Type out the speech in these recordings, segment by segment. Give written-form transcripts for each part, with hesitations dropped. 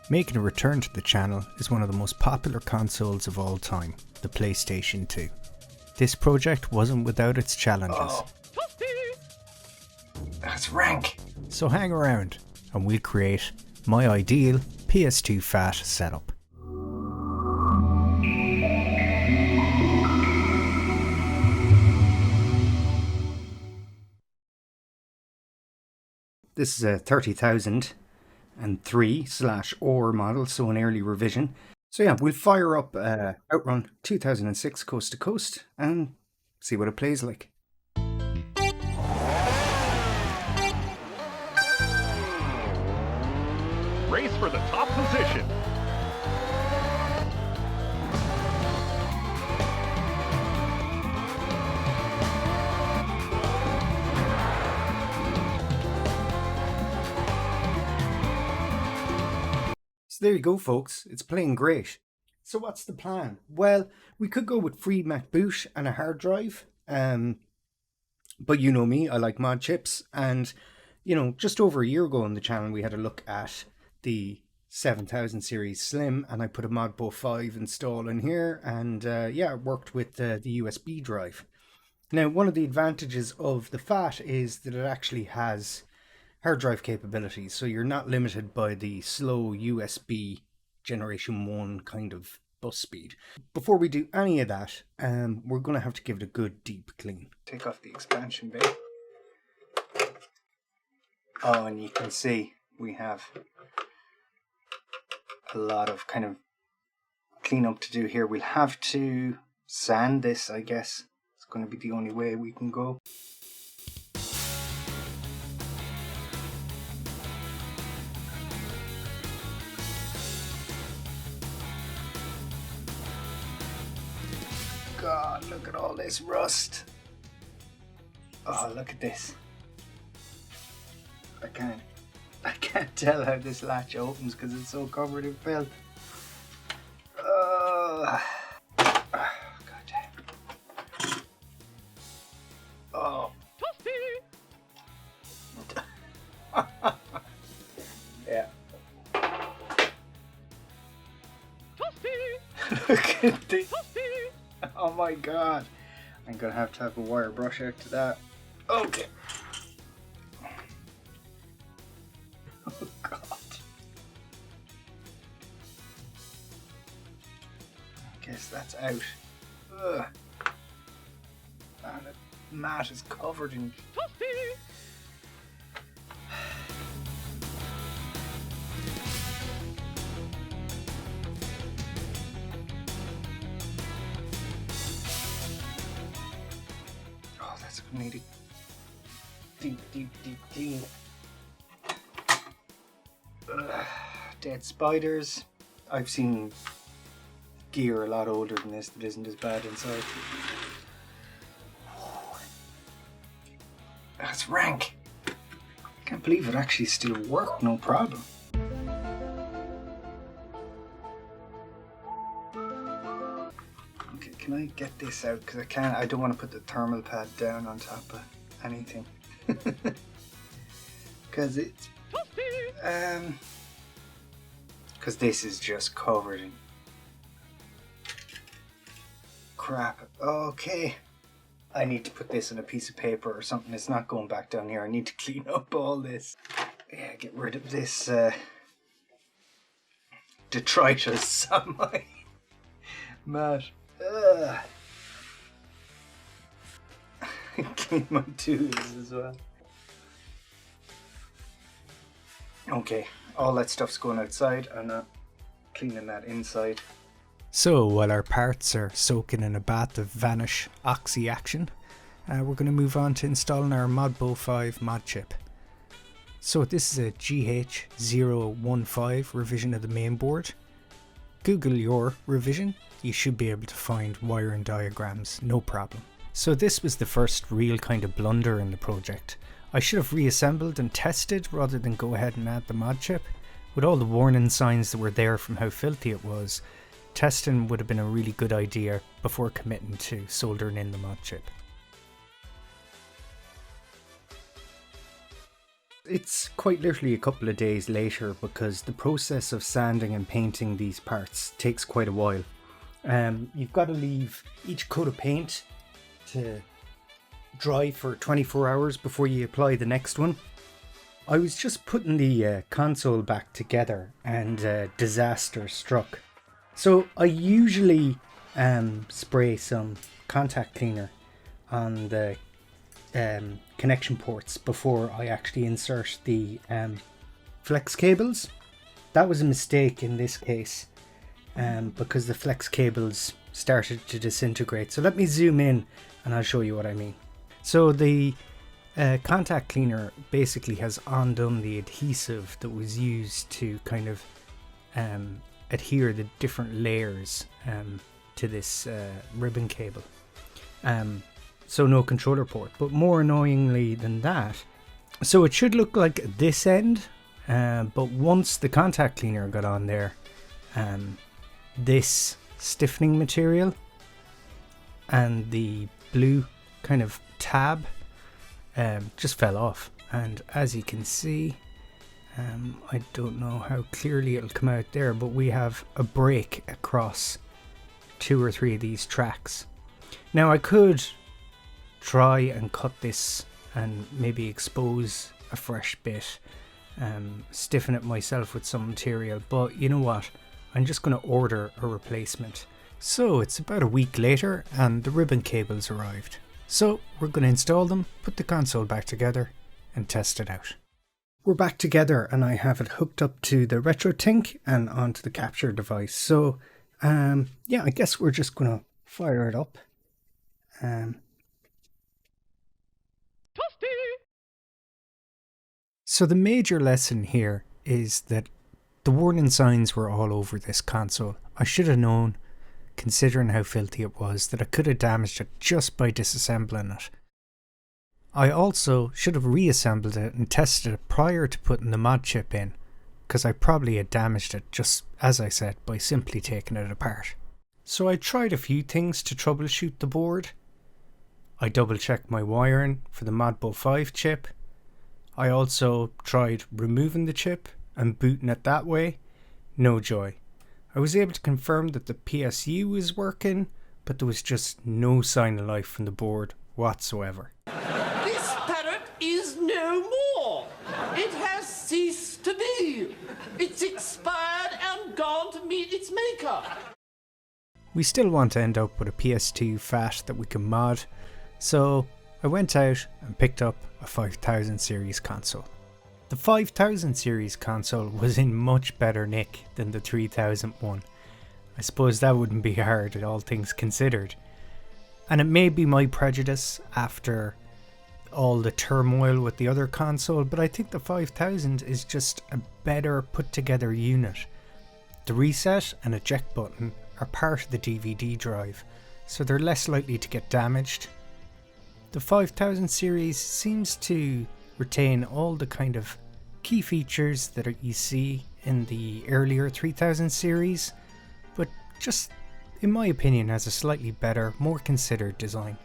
Making a return to the channel is one of the most popular consoles of all time, the PlayStation 2. This project wasn't without its challenges. Oh. That's rank. So hang around and we'll create my ideal PS2 FAT setup. This is a 30,003/OR model, so an early revision. So yeah, we'll fire up Outrun 2006 coast to coast and see what it plays like. Race for the top position. So there you go, folks. It's playing great. So what's the plan? Well, we could go with free Mac boot and a hard drive. But you know me, I like mod chips. And, you know, just over a year ago on the channel, we had a look at the 7000 series Slim, and I put a modbo 5 install in here. And yeah, it worked with the USB drive. Now, one of the advantages of the FAT is that it actually has hard drive capabilities, so you're not limited by the slow USB generation 1 kind of bus speed. Before we do any of that, we're going to have to give it a good deep clean. Take off the expansion bit. Oh, and you can see we have a lot of kind of cleanup to do here. We'll have to sand this, I guess. It's going to be the only way we can go. God, look at all this rust. Oh, look at this. I can't tell how this latch opens because it's so covered in filth. God damn. Oh. Yeah. Look at this. Oh my god. I'm gonna have to have a wire brush out to that. Okay. Oh god. I guess that's out. Ugh. Man, the mat is covered in... Need a deep clean. Dead spiders. I've seen gear a lot older than this that isn't as bad inside. That's rank. I can't believe it actually still worked, no problem. Can I get this out? Because I don't want to put the thermal pad down on top of anything. Because it's... because this is just covered in crap. Okay. I need to put this on a piece of paper or something. It's not going back down here. I need to clean up all this. Yeah, get rid of this detritus on my mat. Clean my tools as well. Okay, all that stuff's going outside. I'm not cleaning that inside. So while our parts are soaking in a bath of vanish oxy action, we're going to move on to installing our modbo 5 mod chip. So this is a GH015 revision of the main board. Google your revision. You should be able to find wiring diagrams, no problem. So this was the first real kind of blunder in the project. I should have reassembled and tested rather than go ahead and add the mod chip. With all the warning signs that were there from how filthy it was, testing would have been a really good idea before committing to soldering in the mod chip. It's quite literally a couple of days later because the process of sanding and painting these parts takes quite a while. You've got to leave each coat of paint to dry for 24 hours before you apply the next one. I was just putting the console back together and disaster struck. So I usually spray some contact cleaner on the connection ports before I actually insert the flex cables. That was a mistake in this case because the flex cables started to disintegrate. So let me zoom in and I'll show you what I mean. So the contact cleaner basically has undone the adhesive that was used to kind of adhere the different layers to this ribbon cable. So no controller port, but more annoyingly than that, so it should look like this end, but once the contact cleaner got on there, this stiffening material and the blue kind of tab just fell off, and as you can see, I don't know how clearly it'll come out there, but we have a break across 2 or 3 of these tracks. Now I could try and cut this and maybe expose a fresh bit, stiffen it myself with some material, but you know what, I'm just going to order a replacement. So it's about a week later and the ribbon cables arrived. So we're going to install them, put the console back together and test it out. We're back together and I have it hooked up to the RetroTink and onto the capture device. So yeah, I guess we're just going to fire it up. So the major lesson here is that the warning signs were all over this console. I should have known, considering how filthy it was, that I could have damaged it just by disassembling it. I also should have reassembled it and tested it prior to putting the mod chip in, because I probably had damaged it just, as I said, by simply taking it apart. So I tried a few things to troubleshoot the board. I double checked my wiring for the modbo 5 chip. I also tried removing the chip and booting it that way. No joy. I was able to confirm that the PSU was working, but there was just no sign of life from the board whatsoever. This parrot is no more. It has ceased to be. It's expired and gone to meet its maker. We still want to end up with a PS2 FAT that we can mod, so I went out and picked up a 5000 series console. The 5000 series console was in much better nick than the 3001. I suppose that wouldn't be hard, all things considered. And it may be my prejudice after all the turmoil with the other console, but I think the 5000 is just a better put together unit. The reset and eject button are part of the DVD drive, so they're less likely to get damaged. The 5000 series seems to retain all the kind of key features that you see in the earlier 3000 series, but just, in my opinion, has a slightly better, more considered design.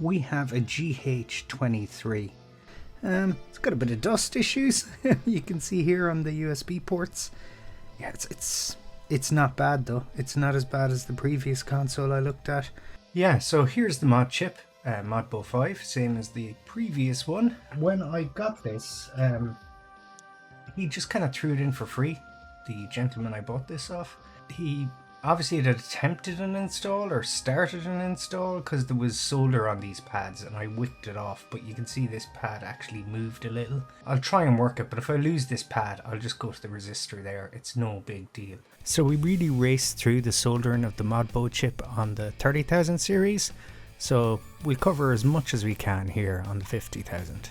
We have a GH23. It's got a bit of dust issues. You can see here on the USB ports. Yeah, it's not bad though. It's not as bad as the previous console I looked at. Yeah, so here's the mod chip. modbo 5, same as the previous one. When I got this, he just kind of threw it in for free, the gentleman I bought this off. He obviously had attempted an install or started an install because there was solder on these pads and I whipped it off, but you can see this pad actually moved a little. I'll try and work it, but if I lose this pad I'll just go to the resistor there. It's no big deal. So we really raced through the soldering of the modbo chip on the 30,000 series, so we'll cover as much as we can here on the 50,000.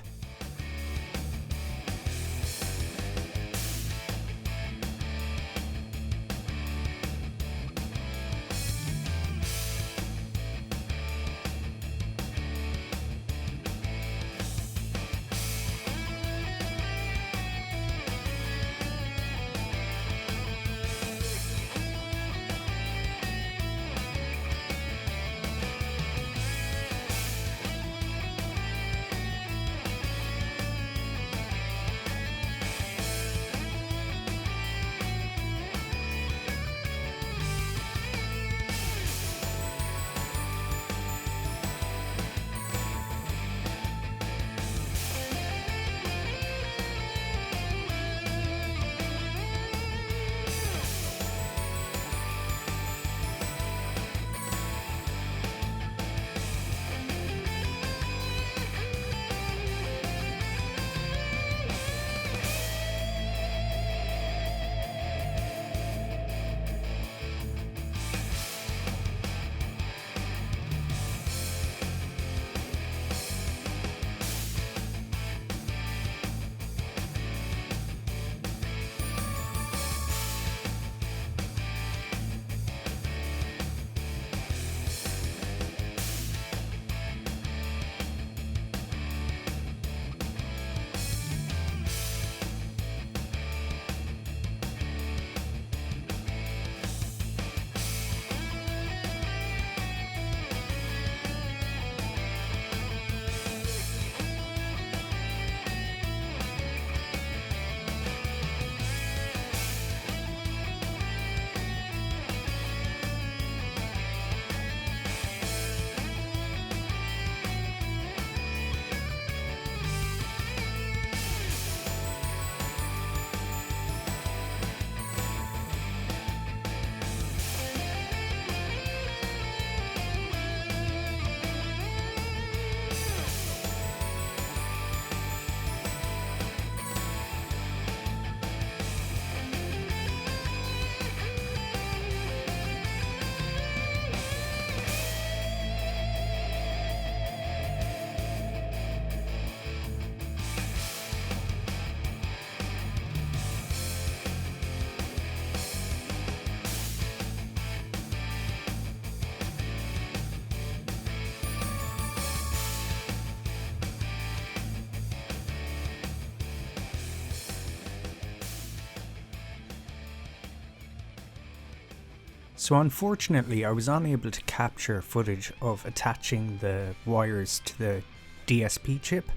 So unfortunately I was unable to capture footage of attaching the wires to the DSP chip.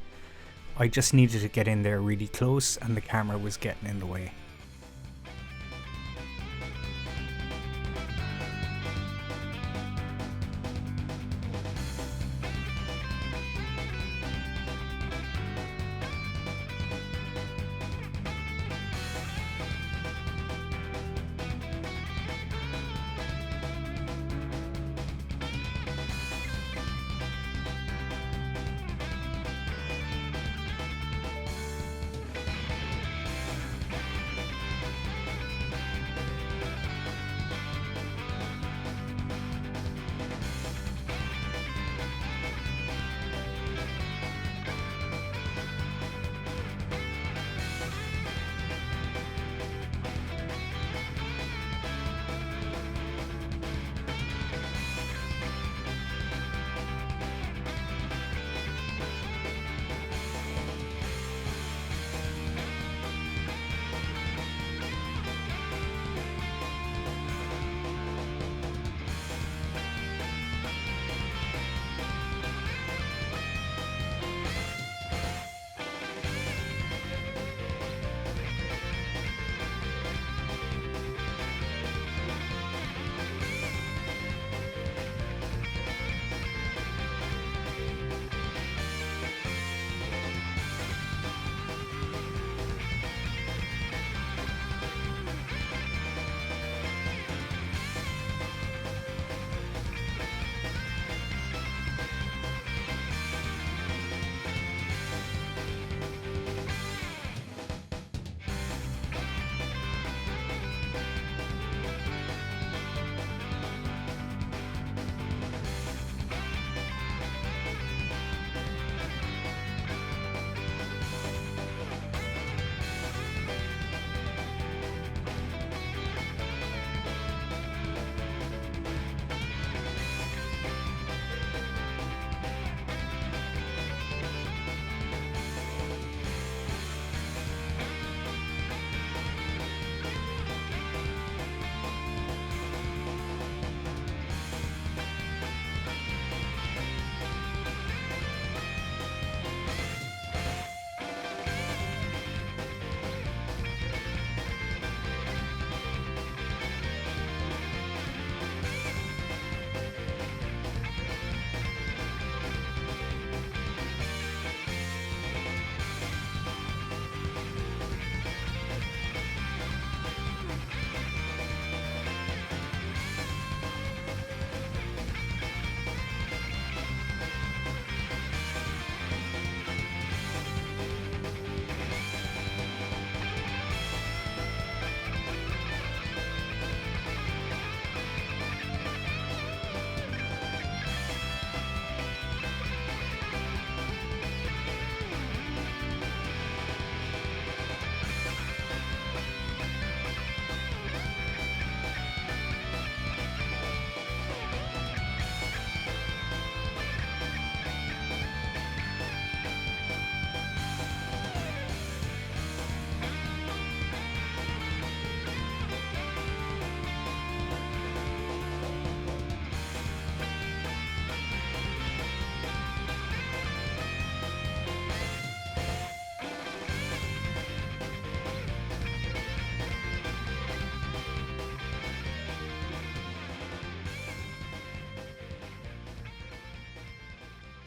I just needed to get in there really close and the camera was getting in the way.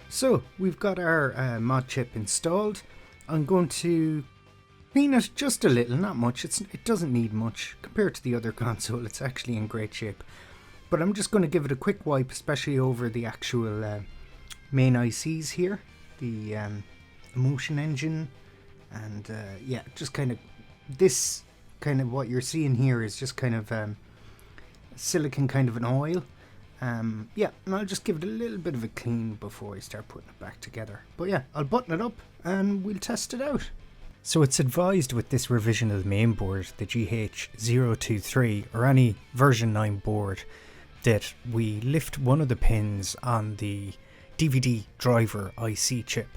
So we've got our mod chip installed. I'm going to clean it just a little, not much. It doesn't need much compared to the other console. It's actually in great shape. But I'm just going to give it a quick wipe, especially over the actual main ICs here, the motion engine, and yeah, just kind of this kind of what you're seeing here is just kind of silicon kind of an oil. Yeah, and I'll just give it a little bit of a clean before I start putting it back together. But yeah, I'll button it up and we'll test it out. So it's advised with this revision of the mainboard, the GH023 or any version 9 board, that we lift one of the pins on the DVD driver IC chip.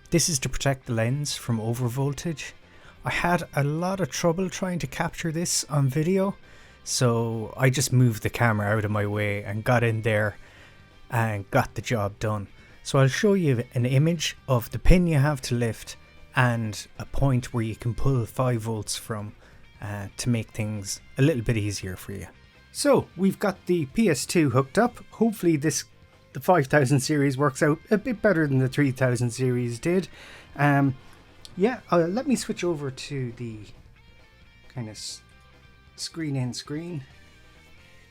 This is to protect the lens from overvoltage. I had a lot of trouble trying to capture this on video So I just moved the camera out of my way and got in there and got the job done. So I'll show you an image of the pin you have to lift and a point where you can pull 5 volts from to make things a little bit easier for you. So we've got the PS2 hooked up. Hopefully the 5000 series works out a bit better than the 3000 series did. Let me switch over to the kind of screen in screen,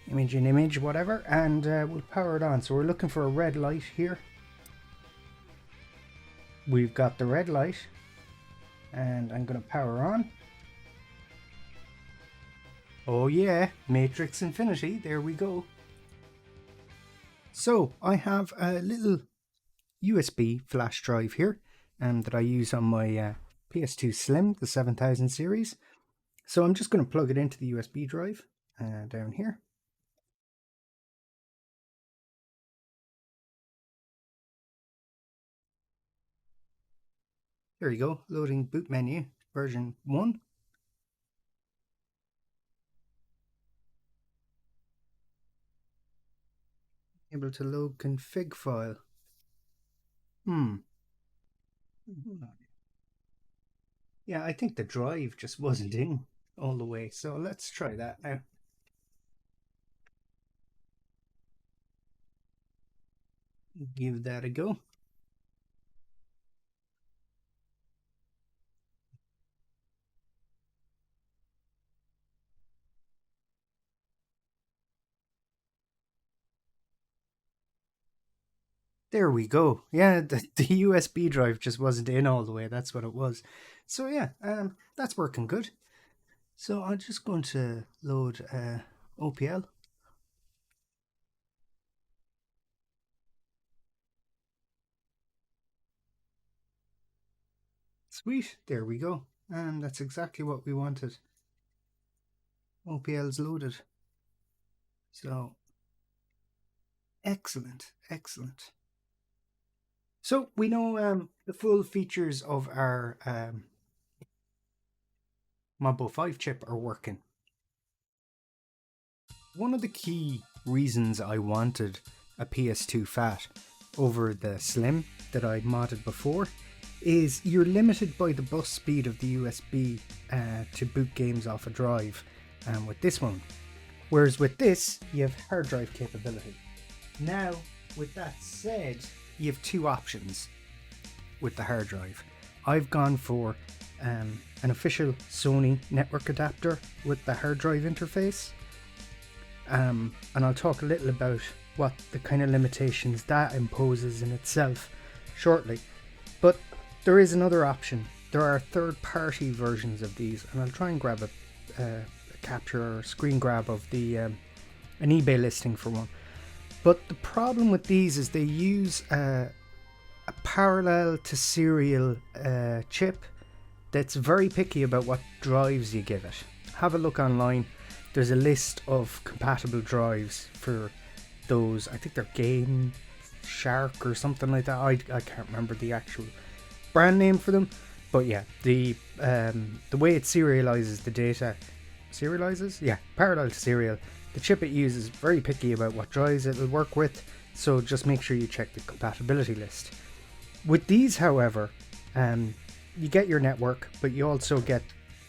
image in image, whatever, and we'll power it on. So we're looking for a red light here. We've got the red light, and I'm going to power on. Oh yeah, Matrix Infinity, there we go. So I have a little USB flash drive here that I use on my PS2 Slim, the 7000 series. So I'm just going to plug it into the USB drive down here. There you go, loading boot menu, version 1. Able to load config file. Yeah, I think the drive just wasn't in all the way, so let's try that now. Give that a go. There we go. Yeah, the USB drive just wasn't in all the way. That's what it was. So yeah, that's working good. So I'm just going to load OPL. Sweet, there we go. And that's exactly what we wanted. OPL's loaded. So, excellent, excellent. So we know the full features of our modbo 5 chip are working. One of the key reasons I wanted a PS2 FAT over the Slim that I modded before is you're limited by the bus speed of the USB to boot games off a drive with this one. Whereas with this, you have hard drive capability. Now, with that said, you have 2 options with the hard drive. I've gone for an official Sony network adapter with the hard drive interface. And I'll talk a little about what the kind of limitations that imposes in itself shortly. But there is another option. There are third-party versions of these, and I'll try and grab a capture or screen grab of the an eBay listing for one. But the problem with these is they use a parallel to serial chip that's very picky about what drives you give it. Have a look online. There's a list of compatible drives for those. I think they're Game Shark or something like that. I can't remember the actual brand name for them. But yeah, the way it serializes the data, parallel to serial. The chip it uses is very picky about what drives it'll work with, so just make sure you check the compatibility list. With these, however, you get your network, but you also get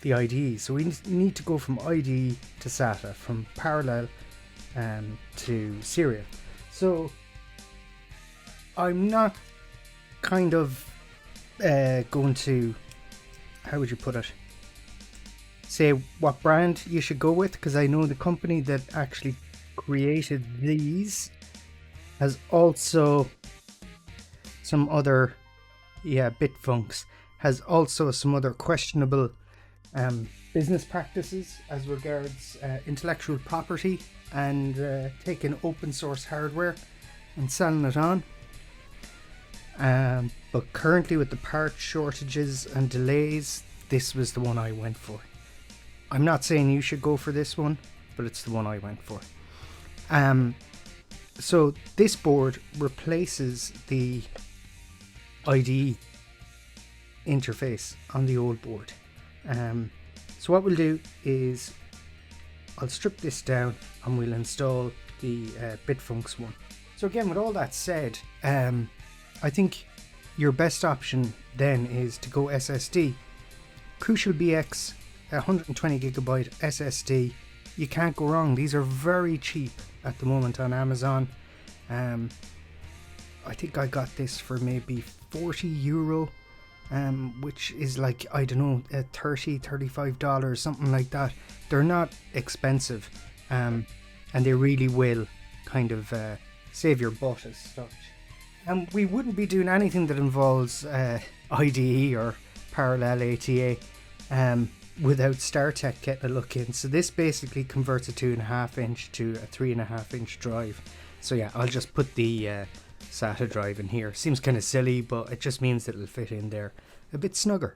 the IDE. So we need to go from IDE to SATA, from parallel to serial. So I'm not kind of going to, how would you put it, say what brand you should go with, because I know the company that actually created these has also some other, Bitfunks has also some other questionable business practices as regards intellectual property and taking open source hardware and selling it on. But currently, with the part shortages and delays, this was the one I went for. I'm not saying you should go for this one, but it's the one I went for. So this board replaces the IDE interface on the old board. So what we'll do is I'll strip this down and we'll install the Bitfunks one. So again, with all that said, I think your best option then is to go SSD. Crucial BX 120GB SSD. You can't go wrong. These are very cheap at the moment on Amazon. I think I got this for maybe €40, which is like, I don't know, $35, something like that. They're not expensive, and they really will kind of save your butt as such. And we wouldn't be doing anything that involves IDE or parallel ATA without StarTech getting a look in. So this basically converts a 2.5 inch to a 3.5 inch drive. So yeah, I'll just put the SATA drive in here. Seems kind of silly, but it just means that it'll fit in there a bit snugger.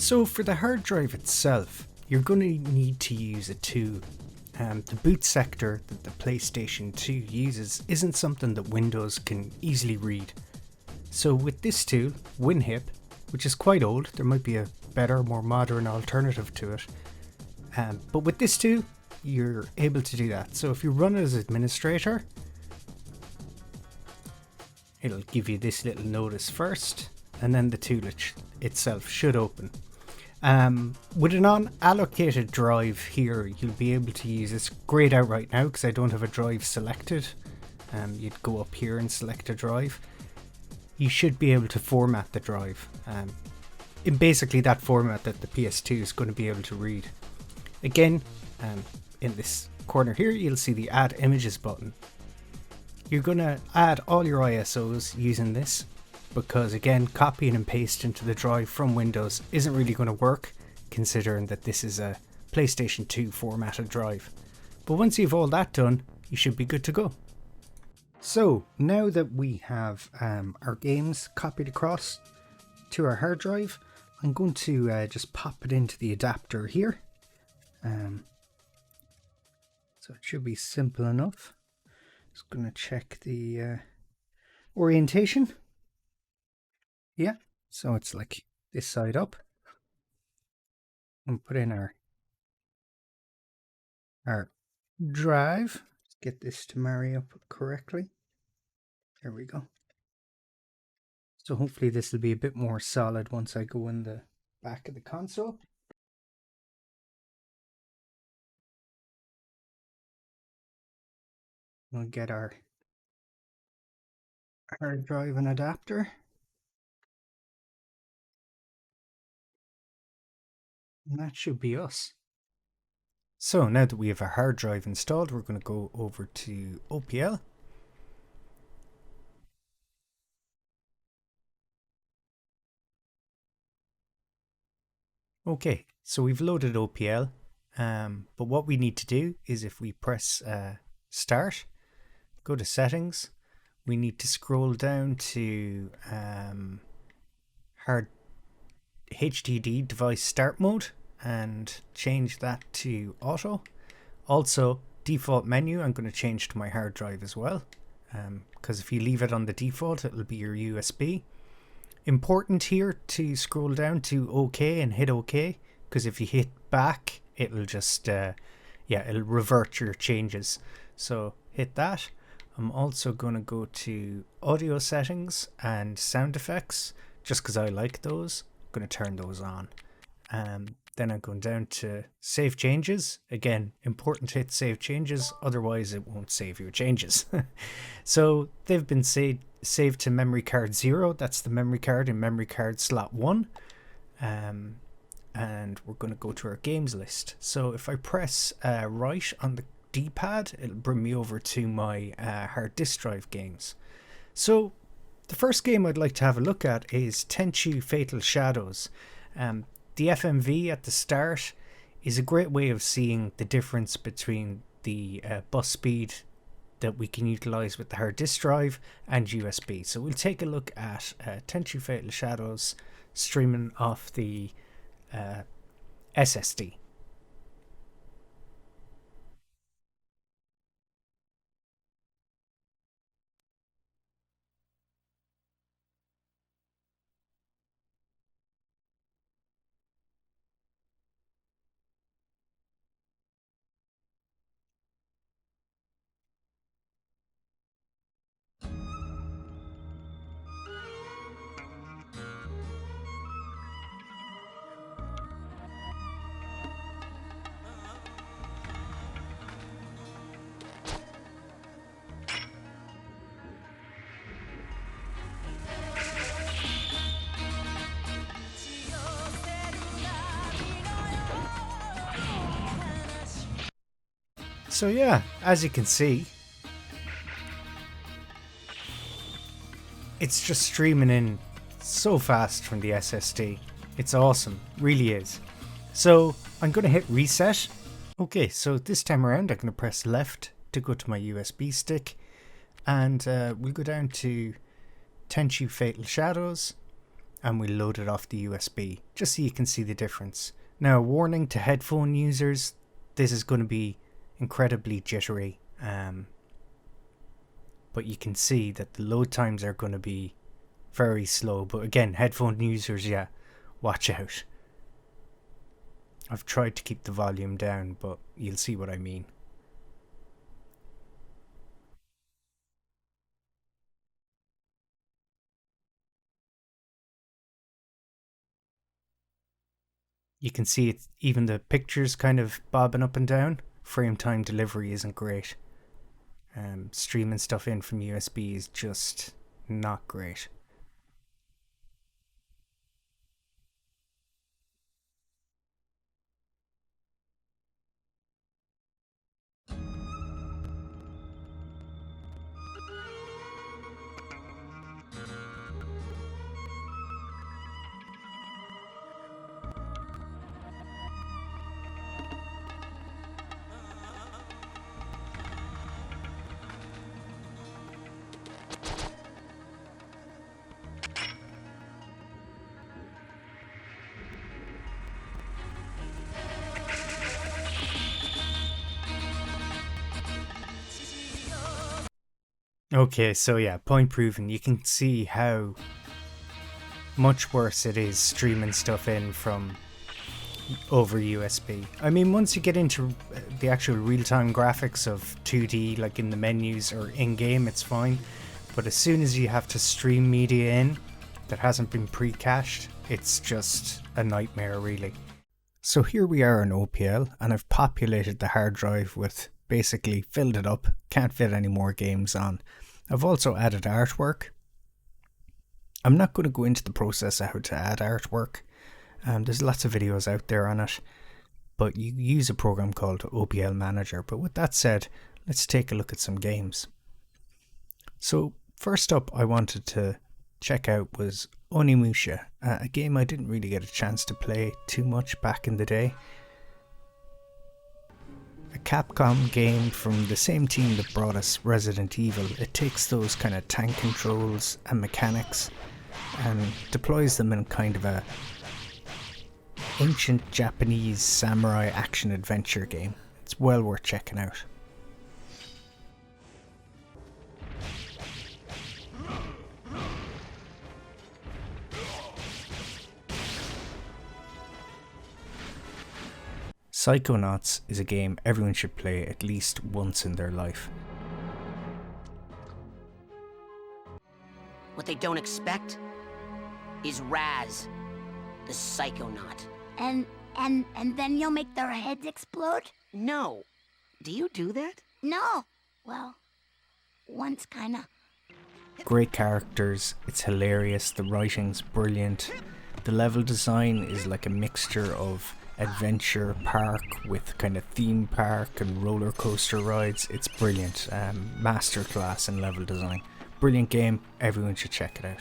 So for the hard drive itself, you're going to need to use a tool. The boot sector that the PlayStation 2 uses isn't something that Windows can easily read. So with this tool, WinHip, which is quite old, there might be a better, more modern alternative to it. But with this tool, you're able to do that. So if you run it as administrator, it'll give you this little notice first, and then the tool itself should open. With an unallocated drive here, you'll be able to use it's grayed out right now because I don't have a drive selected. You'd go up here and select a drive. You should be able to format the drive in basically that format that the PS2 is going to be able to read. Again, in this corner here, you'll see the Add Images button. You're going to add all your ISOs using this, because again, copying and pasting into the drive from Windows isn't really going to work, considering that this is a PlayStation 2 formatted drive. But once you've all that done, you should be good to go. So now that we have our games copied across to our hard drive, I'm going to just pop it into the adapter here. So it should be simple enough. Just going to check the orientation. Yeah, so it's like this side up. And put in our drive. Let's get this to marry up correctly. There we go. So hopefully this will be a bit more solid once I go in the back of the console. We'll get our hard drive and adapter. And that should be us. So now that we have a hard drive installed, we're going to go over to OPL. Okay, so we've loaded OPL, but what we need to do is if we press Start, go to Settings, we need to scroll down to hard HDD device start mode and change that to auto. Also, default menu I'm going to change to my hard drive as well, because if you leave it on the default it'll be your USB. Important here to scroll down to OK and hit OK, because if you hit back it'll just it'll revert your changes, so hit that. I'm also going to go to audio settings and sound effects just because I like those. I'm going to turn those on. Then I'm going down to save changes. Again, important to hit save changes, otherwise it won't save your changes. So they've been saved to memory card 0. That's the memory card in memory card slot 1. And we're going to go to our games list. So if I press right on the D-pad, it'll bring me over to my hard disk drive games. So the first game I'd like to have a look at is Tenchu Fatal Shadows. The FMV at the start is a great way of seeing the difference between the bus speed that we can utilize with the hard disk drive and USB. So we'll take a look at Tenchu Fatal Shadows streaming off the SSD. So yeah, as you can see, it's just streaming in so fast from the SSD. It's awesome, really is. So I'm going to hit reset. Okay, so this time around I'm going to press left to go to my USB stick, and we'll go down to Tenchu Fatal Shadows and we'll load it off the USB just so you can see the difference. Now, warning to headphone users, this is going to be incredibly jittery, but you can see that the load times are going to be very slow. But again, headphone users, yeah, watch out. I've tried to keep the volume down, but you'll see what I mean. You can see it, even the pictures kind of bobbing up and down. Frame time delivery isn't great. Streaming stuff in from USB is just not great. Okay, so yeah, point proven. You can see how much worse it is streaming stuff in from over USB. I mean, once you get into the actual real-time graphics of 2D, like in the menus or in-game, it's fine. But as soon as you have to stream media in that hasn't been pre-cached, it's just a nightmare, really. So here we are on OPL, and I've populated the hard drive with, basically filled it up, can't fit any more games on. I've also added artwork. I'm not going to go into the process of how to add artwork. There's lots of videos out there on it, but you use a program called OPL Manager. But with that said, let's take a look at some games. So first up I wanted to check out was Onimusha, a game I didn't really get a chance to play too much back in the day. A Capcom game from the same team that brought us Resident Evil. It takes those kind of tank controls and mechanics and deploys them in kind of a ancient Japanese samurai action adventure game. It's well worth checking out. Psychonauts is a game everyone should play at least once in their life. What they don't expect is Raz, the Psychonaut. And then you'll make their heads explode? No. Do you do that? No. Well, once kinda. Great characters, it's hilarious, the writing's brilliant. The level design is like a mixture of adventure park with kind of theme park and roller coaster rides. It's brilliant. Masterclass in level design. Brilliant game, everyone should check it out.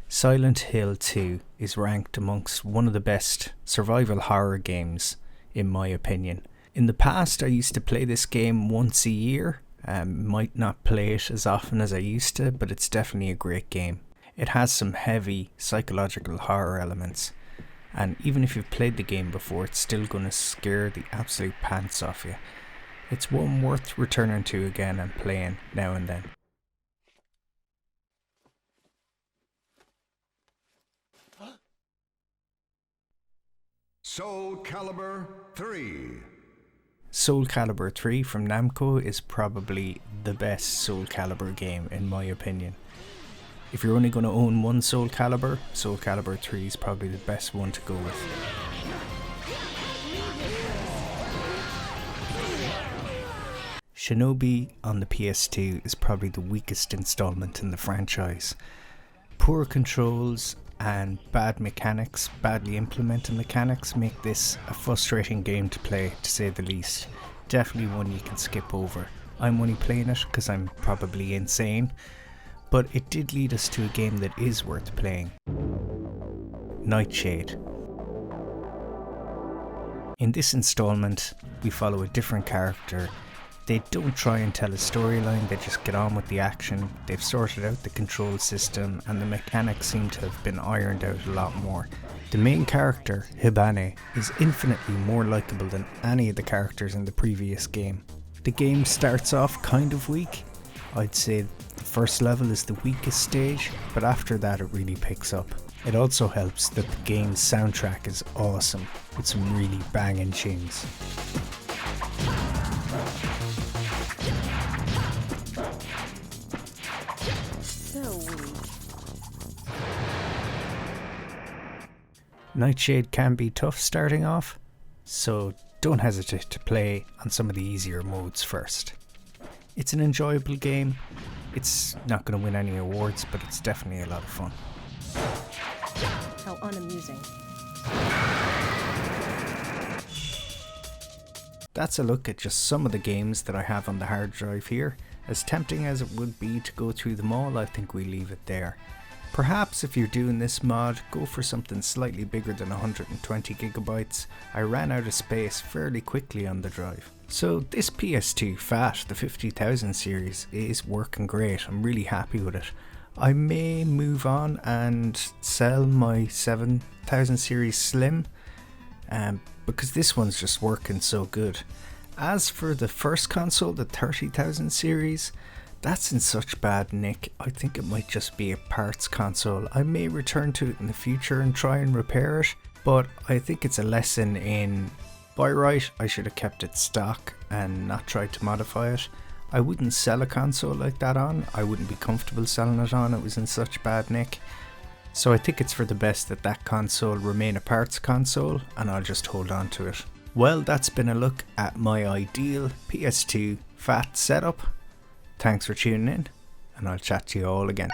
Silent Hill 2 is ranked amongst one of the best survival horror games in my opinion. In the past I used to play this game once a year. Might not play it as often as I used to, but it's definitely a great game. It has some heavy psychological horror elements, and even if you've played the game before, it's still going to scare the absolute pants off you. It's one worth returning to again and playing now and then. Soul Calibur 3. Soul Calibur 3 from Namco is probably the best Soul Calibur game in my opinion. If you're only going to own one Soul Calibur 3 is probably the best one to go with. Shinobi on the PS2 is probably the weakest installment in the franchise. Poor controls and bad mechanics, badly implemented mechanics, make this a frustrating game to play, to say the least. Definitely one you can skip over. I'm only playing it because I'm probably insane. But it did lead us to a game that is worth playing. Nightshade. In this installment, we follow a different character. They don't try and tell a storyline, they just get on with the action. They've sorted out the control system and the mechanics seem to have been ironed out a lot more. The main character, Hibane, is infinitely more likeable than any of the characters in the previous game. The game starts off kind of weak. I'd say the first level is the weakest stage, but after that it really picks up. It also helps that the game's soundtrack is awesome, with some really banging tunes. Nightshade can be tough starting off, so don't hesitate to play on some of the easier modes first. It's an enjoyable game. It's not going to win any awards, but it's definitely a lot of fun. How unamusing. That's a look at just some of the games that I have on the hard drive here. As tempting as it would be to go through them all, I think we leave it there. Perhaps if you're doing this mod, go for something slightly bigger than 120 gigabytes. I ran out of space fairly quickly on the drive. So this PS2 FAT, the 50,000 series, is working great. I'm really happy with it. I may move on and sell my 7000 series Slim, because this one's just working so good. As for the first console, the 30,000 series, that's in such bad nick. I think it might just be a parts console. I may return to it in the future and try and repair it, but I think it's a lesson in, by right, I should have kept it stock and not tried to modify it. I wouldn't sell a console like that on. I wouldn't be comfortable selling it on. It was in such bad nick. So I think it's for the best that that console remain a parts console, and I'll just hold on to it. Well, that's been a look at my ideal PS2 FAT setup. Thanks for tuning in, and I'll chat to you all again.